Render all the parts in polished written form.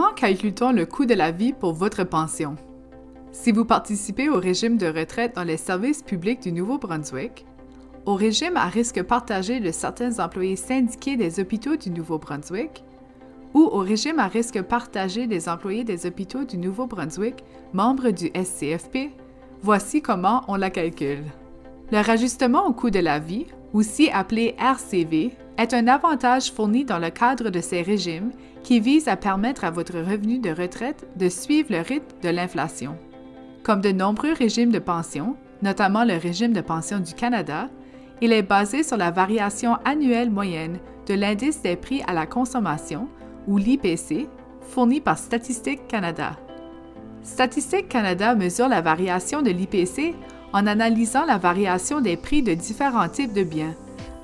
Comment calcule-t-on le coût de la vie pour votre pension? Si vous participez au régime de retraite dans les services publics du Nouveau-Brunswick, au régime à risque partagé de certains employés syndiqués des hôpitaux du Nouveau-Brunswick, ou au régime à risque partagé des employés des hôpitaux du Nouveau-Brunswick, membres du SCFP, voici comment on la calcule. Le rajustement au coût de la vie, aussi appelé RCV, est un avantage fourni dans le cadre de ces régimes qui vise à permettre à votre revenu de retraite de suivre le rythme de l'inflation. Comme de nombreux régimes de pension, notamment le régime de pension du Canada, il est basé sur la variation annuelle moyenne de l'indice des prix à la consommation, ou l'IPC, fourni par Statistique Canada. Statistique Canada mesure la variation de l'IPC en analysant la variation des prix de différents types de biens,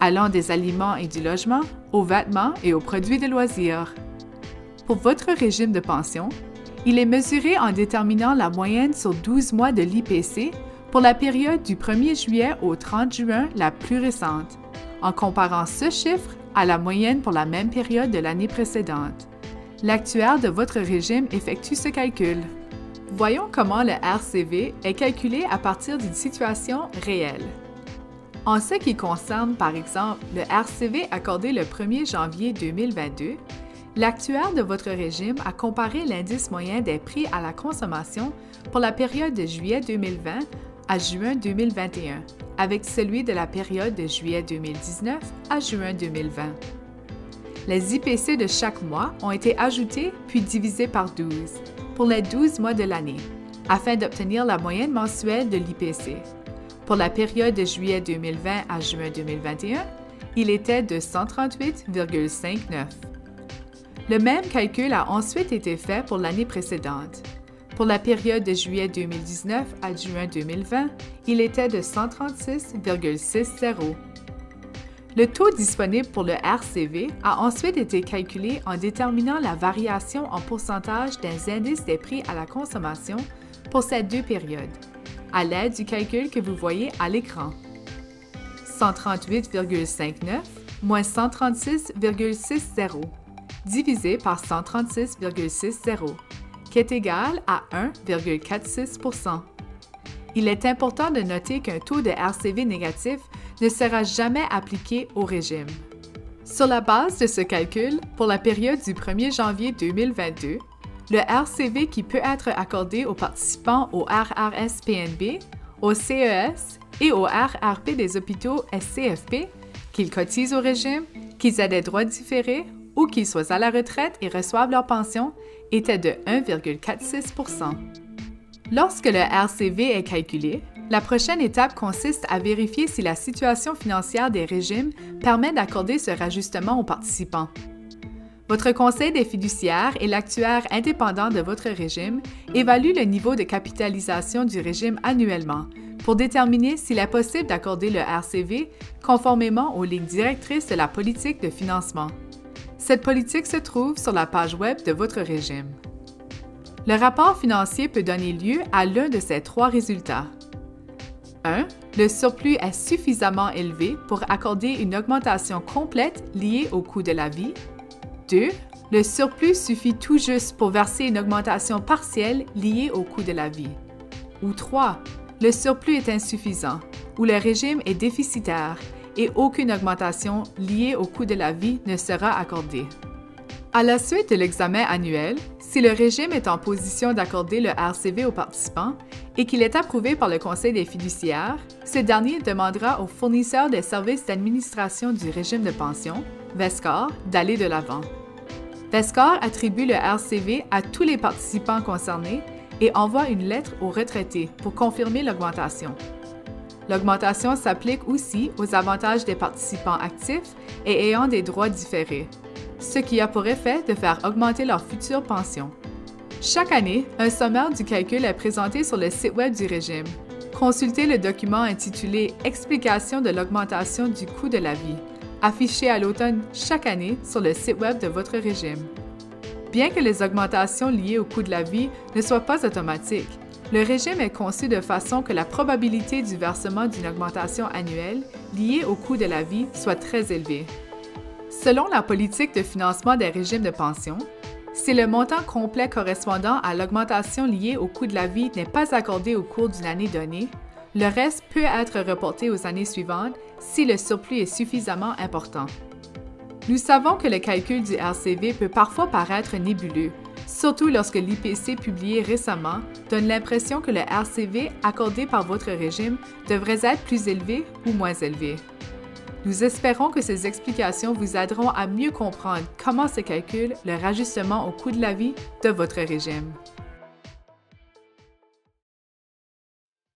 allant des aliments et du logement, aux vêtements et aux produits de loisirs. Pour votre régime de pension, il est mesuré en déterminant la moyenne sur 12 mois de l'IPC pour la période du 1er juillet au 30 juin la plus récente, en comparant ce chiffre à la moyenne pour la même période de l'année précédente. L'actuaire de votre régime effectue ce calcul. Voyons comment le RCV est calculé à partir d'une situation réelle. En ce qui concerne, par exemple, le RCV accordé le 1er janvier 2022, l'actuaire de votre régime a comparé l'indice moyen des prix à la consommation pour la période de juillet 2020 à juin 2021, avec celui de la période de juillet 2019 à juin 2020. Les IPC de chaque mois ont été ajoutés puis divisés par 12 pour les 12 mois de l'année, afin d'obtenir la moyenne mensuelle de l'IPC. Pour la période de juillet 2020 à juin 2021, il était de 138,59. Le même calcul a ensuite été fait pour l'année précédente. Pour la période de juillet 2019 à juin 2020, il était de 136,60. Le taux disponible pour le RCV a ensuite été calculé en déterminant la variation en pourcentage des indices des prix à la consommation pour ces deux périodes, à l'aide du calcul que vous voyez à l'écran. 138,59 moins 136,60 divisé par 136,60, qui est égal à 1,46 %. Il est important de noter qu'un taux de RCV négatif ne sera jamais appliqué au régime. Sur la base de ce calcul, pour la période du 1er janvier 2022, le RCV qui peut être accordé aux participants au RRSPNB, au CES et au RRP des hôpitaux SCFP, qu'ils cotisent au régime, qu'ils aient des droits différés ou qu'ils soient à la retraite et reçoivent leur pension, était de 1,46 %. Lorsque le RCV est calculé, la prochaine étape consiste à vérifier si la situation financière des régimes permet d'accorder ce rajustement aux participants. Votre conseil des fiduciaires et l'actuaire indépendant de votre régime évaluent le niveau de capitalisation du régime annuellement pour déterminer s'il est possible d'accorder le RCV conformément aux lignes directrices de la politique de financement. Cette politique se trouve sur la page web de votre régime. Le rapport financier peut donner lieu à l'un de ces trois résultats. 1. Le surplus est suffisamment élevé pour accorder une augmentation complète liée au coût de la vie. 2. Le surplus suffit tout juste pour verser une augmentation partielle liée au coût de la vie. Ou 3. Le surplus est insuffisant, ou le régime est déficitaire et aucune augmentation liée au coût de la vie ne sera accordée. À la suite de l'examen annuel, si le régime est en position d'accorder le RCV aux participants et qu'il est approuvé par le Conseil des fiduciaires, ce dernier demandera au fournisseur des services d'administration du régime de pension, VESCOR, d'aller de l'avant. VESCOR attribue le RCV à tous les participants concernés et envoie une lettre aux retraités pour confirmer l'augmentation. L'augmentation s'applique aussi aux avantages des participants actifs et ayant des droits différés, ce qui a pour effet de faire augmenter leur future pension. Chaque année, un sommaire du calcul est présenté sur le site web du régime. Consultez le document intitulé « Explication de l'augmentation du coût de la vie », affiché à l'automne chaque année sur le site web de votre régime. Bien que les augmentations liées au coût de la vie ne soient pas automatiques, le régime est conçu de façon que la probabilité du versement d'une augmentation annuelle liée au coût de la vie soit très élevée. Selon la politique de financement des régimes de pension, Si le montant complet correspondant à l'augmentation liée au coût de la vie n'est pas accordé au cours d'une année donnée, le reste peut être reporté aux années suivantes si le surplus est suffisamment important. Nous savons que le calcul du RCV peut parfois paraître nébuleux, surtout lorsque l'IPC publié récemment donne l'impression que le RCV accordé par votre régime devrait être plus élevé ou moins élevé. Nous espérons que ces explications vous aideront à mieux comprendre comment se calcule le rajustement au coût de la vie de votre régime.